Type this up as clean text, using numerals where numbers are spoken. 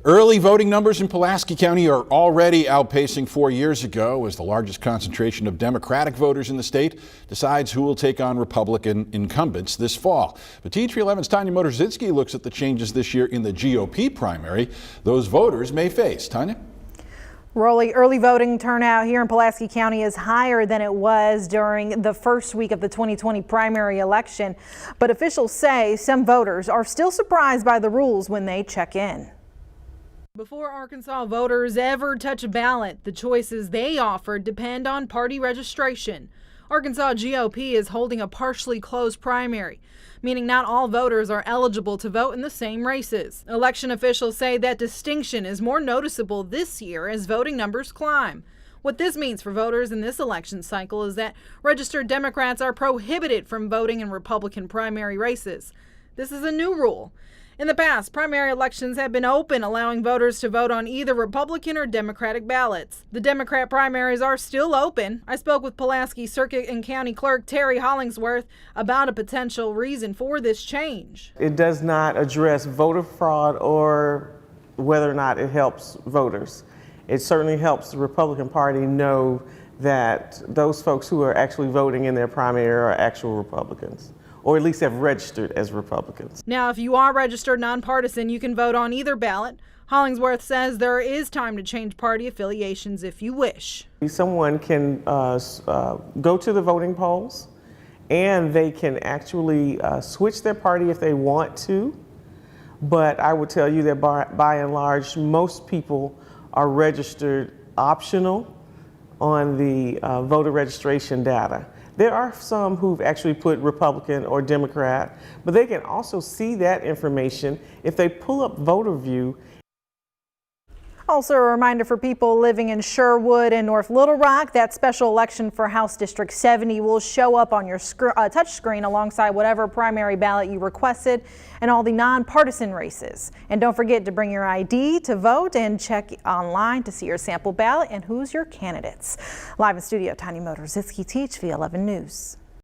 Early voting numbers in Pulaski County are already outpacing 4 years ago as the largest concentration of Democratic voters in the state decides who will take on Republican incumbents this fall. But T3 11's Tanya Motorzinski looks at the changes this year in the GOP primary those voters may face. Tanya? Early voting turnout here in Pulaski County is higher than it was during the first week of the 2020 primary election. But officials say some voters are still surprised by the rules when they check in. Before Arkansas voters ever touch a ballot, the choices they offered depend on party registration. Arkansas GOP is holding a partially closed primary, meaning not all voters are eligible to vote in the same races. Election officials say that distinction is more noticeable this year as voting numbers climb. What this means for voters in this election cycle is that registered Democrats are prohibited from voting in Republican primary races. This is a new rule. In the past, primary elections have been open, allowing voters to vote on either Republican or Democratic ballots. The Democrat primaries are still open. I spoke with Pulaski Circuit and County Clerk Terry Hollingsworth about a potential reason for this change. It does not address voter fraud or whether or not it helps voters. It certainly helps the Republican Party know that those folks who are actually voting in their primary are actual Republicans, or at least have registered as Republicans. Now, if you are registered nonpartisan, you can vote on either ballot. Hollingsworth says there is time to change party affiliations if you wish. Someone can go to the voting polls and they can actually switch their party if they want to. But I would tell you that by and large, most people are registered optional on the voter registration data. There are some who've actually put Republican or Democrat, but they can also see that information if they pull up VoterView. Also a reminder for people living in Sherwood and North Little Rock, that special election for House District 70 will show up on your touch screen alongside whatever primary ballot you requested and all the nonpartisan races. And don't forget to bring your ID to vote and check online to see your sample ballot and who's your candidates. Live in studio, Tanya Motorzinski, THV 11 News.